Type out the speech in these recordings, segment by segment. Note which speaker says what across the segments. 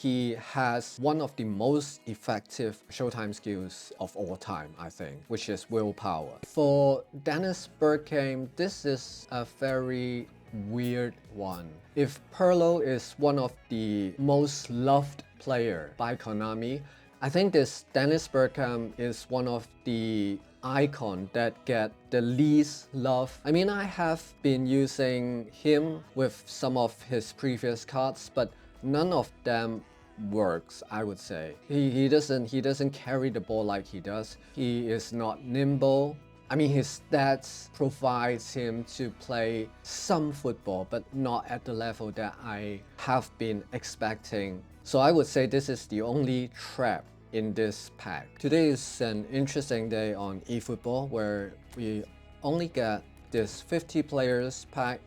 Speaker 1: He has one of the most effective showtime skills of all time, I think, which is willpower. For Dennis Bergkamp, this is a very weird one. If Pirlo is one of the most loved player by Konami, I think this Dennis Bergkamp is one of the icon that get the least love. I mean, I have been using him with some of his previous cards, but none of them works, I would say. He doesn't carry the ball like he does. He is not nimble. I mean, his stats provides him to play some football, but not at the level that I have been expecting. So I would say this is the only trap in this pack. Today is an interesting day on eFootball where we only get this 50 players pack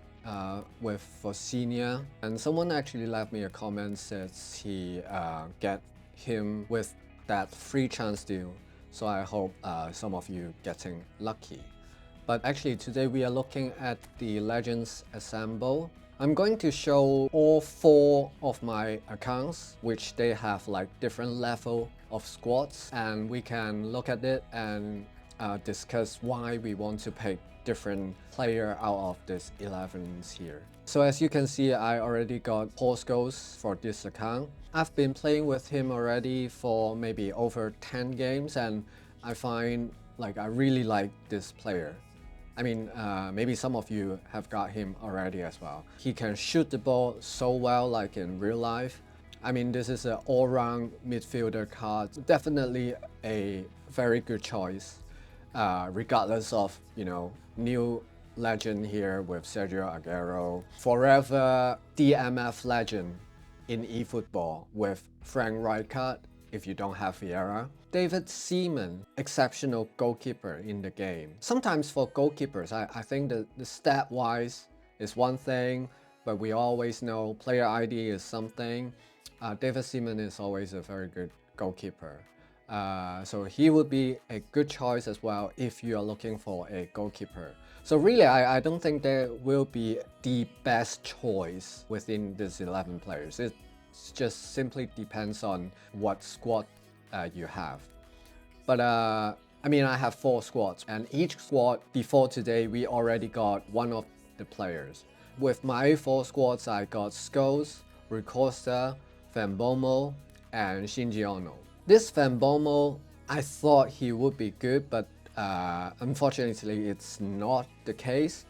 Speaker 1: for senior, and someone actually left me a comment says he get him with that free chance deal. So I hope some of you getting lucky. But actually today we are looking at the Legends Assemble. I'm going to show all 4 of my accounts, which they have like different level of squads, and we can look at it and discuss why we want to pick different player out of this 11s here. So as you can see, I already got Paul Scholes for this account. I've been playing with him already for maybe over 10 games, and I find like I really like this player. I mean, maybe some of you have got him already as well. He can shoot the ball so well, like in real life. I mean, this is an all-round midfielder card. Definitely a very good choice, regardless of, you know, new legend here with Sergio Aguero. Forever DMF legend in eFootball with Frank Rijkaard if you don't have Vieira. David Seaman, exceptional goalkeeper in the game. Sometimes for goalkeepers, I think the stat-wise is one thing, but we always know player ID is something. David Seaman is always a very good goalkeeper. So he would be a good choice as well if you are looking for a goalkeeper. So really, I don't think there will be the best choice within these 11 players. It just simply depends on what squad you have. But I mean, I have 4 squads, and each squad before today we already got one of the players. With my 4 squads, I got Scholes, Rui Costa, Van Bommel, and Shinji Ono. This Van Bommel, I thought he would be good, but unfortunately it's not the case.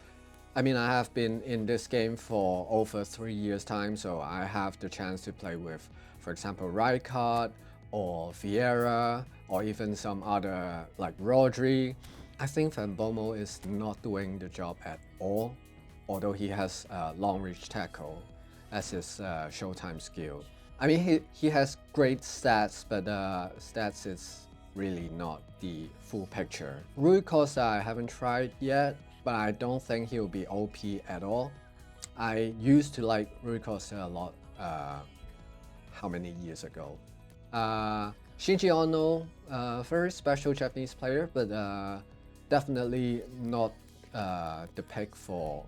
Speaker 1: I mean, I have been in this game for over 3 years time, so I have the chance to play with, for example, Rijkaard or Vieira, or even some other like Rodri. I think Van Bommel is not doing the job at all, although he has long reach tackle as his showtime skill. I mean, he has great stats, but stats is really not the full picture. Rui Costa I haven't tried yet, but I don't think he'll be OP at all. I used to like Rui Costa a lot how many years ago. Shinji Ono, very special Japanese player, but definitely not the pick for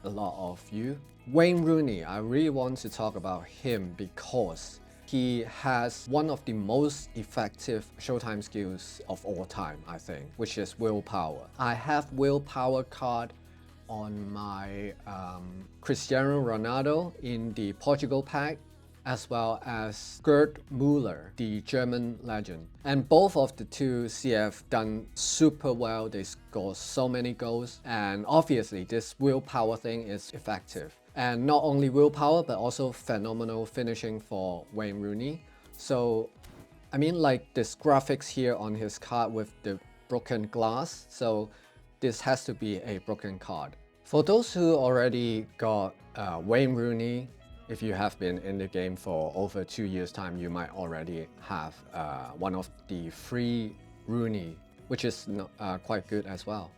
Speaker 1: a lot of you. Wayne Rooney, I really want to talk about him because he has one of the most effective showtime skills of all time, I think, which is willpower. I have willpower card on my Cristiano Ronaldo in the Portugal pack, as well as Gerd Müller, the German legend. And both of the two CF done super well. They score so many goals, and obviously this willpower thing is effective. And not only willpower, but also phenomenal finishing for Wayne Rooney. So, I mean, like this graphics here on his card with the broken glass, so this has to be a broken card. For those who already got Wayne Rooney, if you have been in the game for over 2 years time, you might already have one of the free Rooney, which is quite good as well.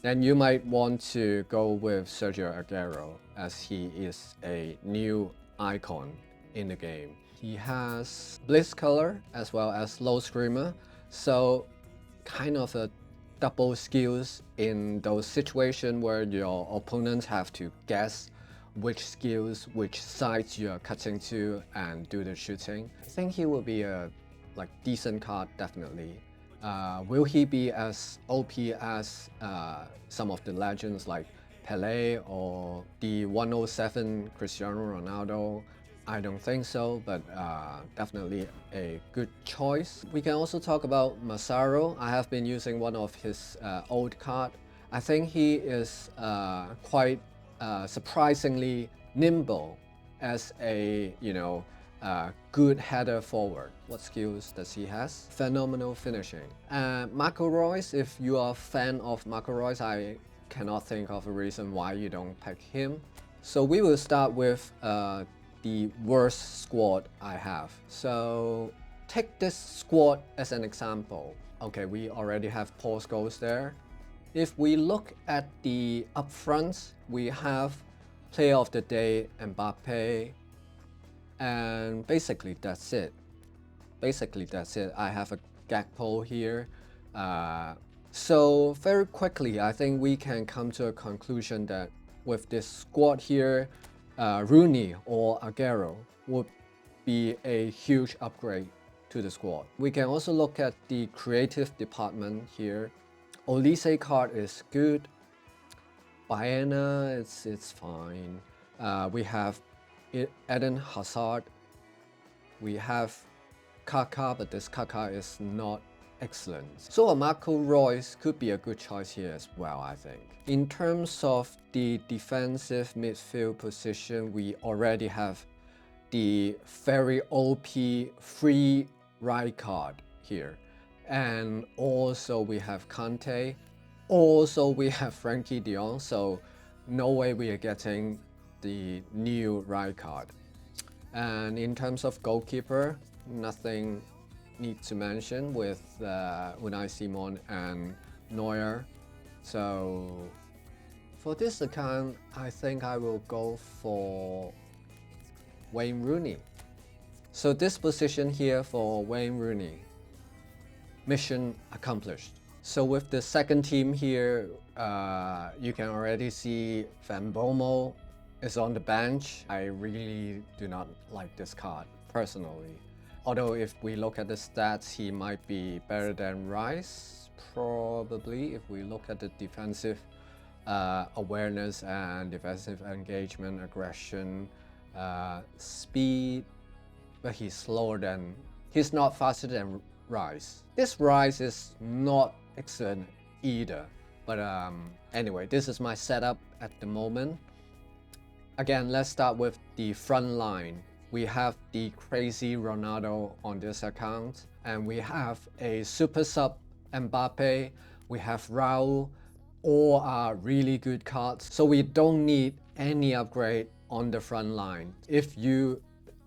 Speaker 1: Then you might want to go with Sergio Aguero, as he is a new icon in the game. He has Blitz color as well as low screamer, so kind of a double skills in those situations where your opponents have to guess which skills, which sides you are cutting to and do the shooting. I think he will be a decent card, definitely. Will he be as OP as some of the legends like Pelé or the 107 Cristiano Ronaldo? I don't think so, but definitely a good choice. We can also talk about Massaro. I have been using one of his old card. I think he is quite surprisingly nimble as a good header forward. What skills does he has? Phenomenal finishing. Marco Reus, if you are a fan of Marco Reus, I cannot think of a reason why you don't pick him. So we will start with the worst squad I have. So take this squad as an example. Okay, we already have Paul Scholes there. If we look at the upfronts, we have Player of the Day Mbappe, and basically that's it. I have a Gakpo here. So very quickly, I think we can come to a conclusion that with this squad here, Rooney or Aguero would be a huge upgrade to the squad. We can also look at the creative department here. Olise card is good. Baena, it's fine. We have Eden Hazard. We have Kaká, but this Kaká is not excellent. So Marco Reus could be a good choice here as well, I think. In terms of the defensive midfield position, we already have the very OP free Rijkaard here. And also we have Kante. Also we have Frankie de Jong, so no way we are getting the new Rijkaard. And in terms of goalkeeper, nothing need to mention with Unai Simon and Neuer. So for this account, I think I will go for Wayne Rooney. So this position here for Wayne Rooney, mission accomplished. So with the second team here, you can already see Van Bommel is on the bench. I really do not like this card personally. Although if we look at the stats, he might be better than Rice, probably, if we look at the defensive awareness and defensive engagement, aggression, speed, but he's not faster than Rice. This Rice is not excellent either, but anyway, this is my setup at the moment. Again, let's start with the front line. We have the crazy Ronaldo on this account, and we have a super sub Mbappe, we have Reus, all are really good cards. So we don't need any upgrade on the front line. If you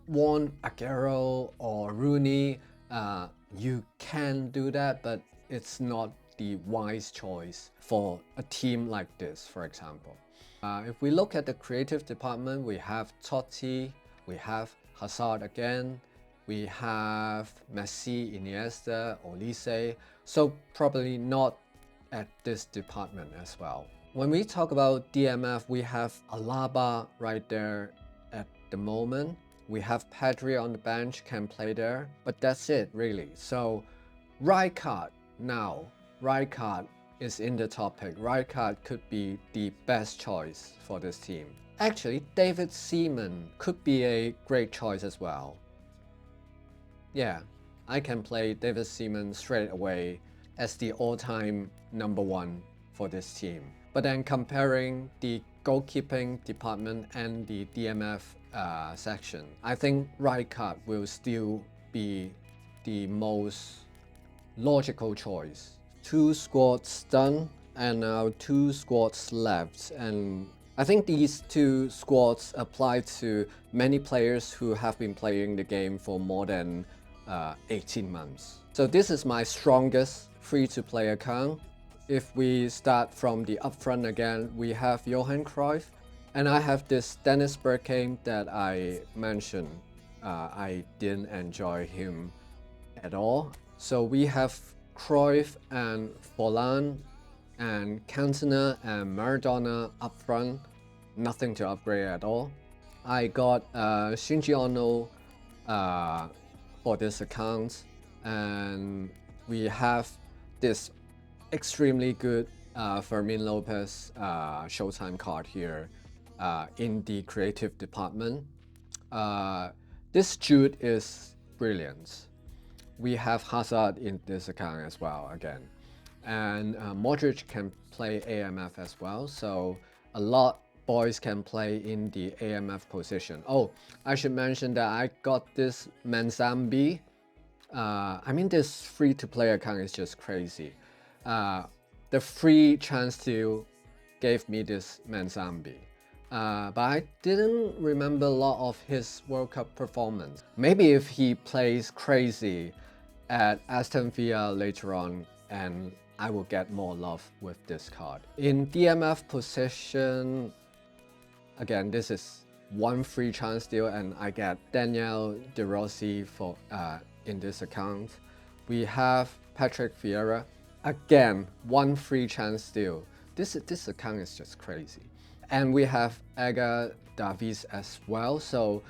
Speaker 1: want Aguero or Rooney, you can do that, but it's not the wise choice for a team like this, for example. If we look at the creative department, we have Totti, we have Hazard again, we have Messi, Iniesta, Olise, so probably not at this department as well. When we talk about DMF, we have Alaba right there at the moment. We have Pedri on the bench, can play there, but that's it really. So Rijkaard now, Rijkaard is in the top pick. Rijkaard could be the best choice for this team. Actually, David Seaman could be a great choice as well. Yeah, I can play David Seaman straight away as the all-time #1 for this team. But then comparing the goalkeeping department and the DMF section, I think Rijkaard will still be the most logical choice. 2 squads done and now 2 squads left, and I think these 2 squads apply to many players who have been playing the game for more than 18 months. So this is my strongest free-to-play account. If we start from the upfront again, we have Johan Cruyff, and I have this Dennis Bergkamp that I mentioned. I didn't enjoy him at all. So we have Cruyff and Forlan and Cantona and Maradona up front. nothing to upgrade at all. I got Shinji Ono for this account, and we have this extremely good Fermin Lopez Showtime card here in the creative department. This Jude is brilliant. We have Hazard in this account as well again. And Modric can play AMF as well, so a lot boys can play in the AMF position. Oh, I should mention that I got this Manzambi. I mean, this free-to-play account is just crazy. The free chance to gave me this Manzambi. But I didn't remember a lot of his World Cup performance. Maybe if he plays crazy at Aston Villa later on, and I will get more love with this card. In DMF position, again, this is one free chance deal, and I get Daniel De Rossi for in this account. We have Patrick Vieira, again, one free chance deal. This account is just crazy. And we have Aga Davies as well, so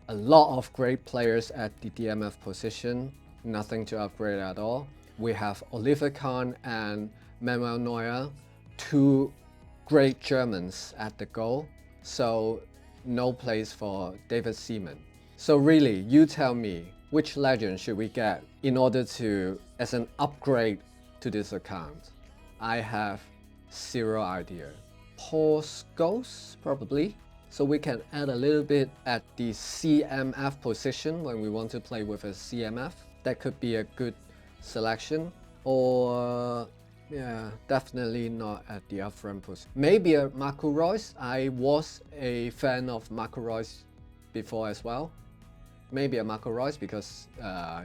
Speaker 1: a lot of great players at the DMF position, nothing to upgrade at all. We have Oliver Kahn and Manuel Neuer, two great Germans at the goal, so no place for David Seaman. So really, you tell me, which legend should we get in order to, as an upgrade to this account? I have zero idea. Paul Scholes, probably. So we can add a little bit at the CMF position when we want to play with a CMF. That could be a good selection. Or, yeah, definitely not at the upfront position. Maybe a Marco Reus. I was a fan of Marco Reus before as well. Maybe a Marco Reus because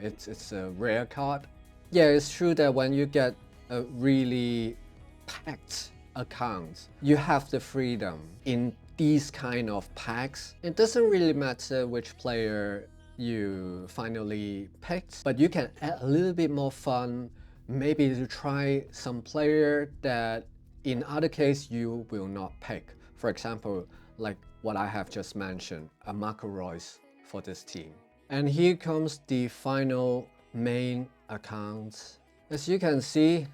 Speaker 1: it's a rare card. Yeah, it's true that when you get a really packed account, you have the freedom in these kind of packs. It doesn't really matter which player you finally picked, but you can add a little bit more fun, maybe to try some player that in other case you will not pick. For example, like what I have just mentioned, a Marco Reus for this team. And here comes the final main account. As you can see,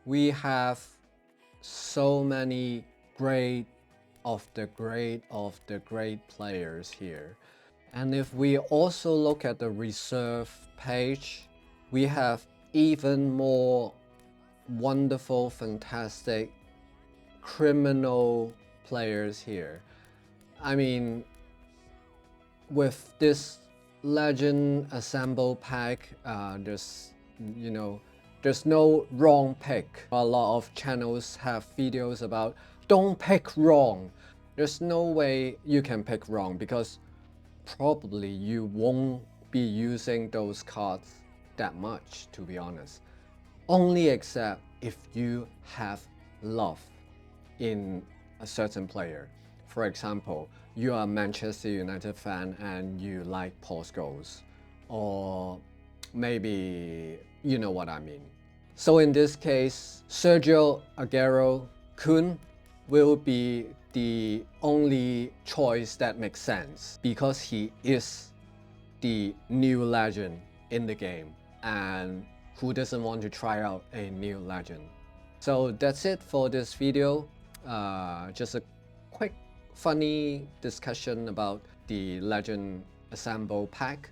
Speaker 1: we have so many great of the great players here. And if we also look at the reserve page, we have even more wonderful, fantastic, criminal players here. I mean, with this Legend Assemble pack, there's no wrong pick. A lot of channels have videos about don't pick wrong. There's no way you can pick wrong because probably you won't be using those cards that much, to be honest. Only except if you have love in a certain player. For example, you are a Manchester United fan and you like Paul Scholes, or maybe you know what I mean. So in this case, Sergio Aguero Kun will be the only choice that makes sense because he is the new legend in the game, and who doesn't want to try out a new legend? So that's it for this video. Just a quick funny discussion about the Legend Assemble pack,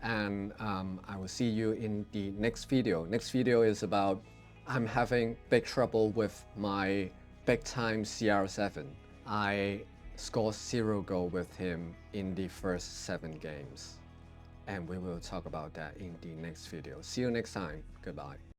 Speaker 1: and I will see you in the next video. Next video is about I'm having big trouble with my big time CR7. I scored 0 goals with him in the first 7 games, and we will talk about that in the next video. See you next time. Goodbye.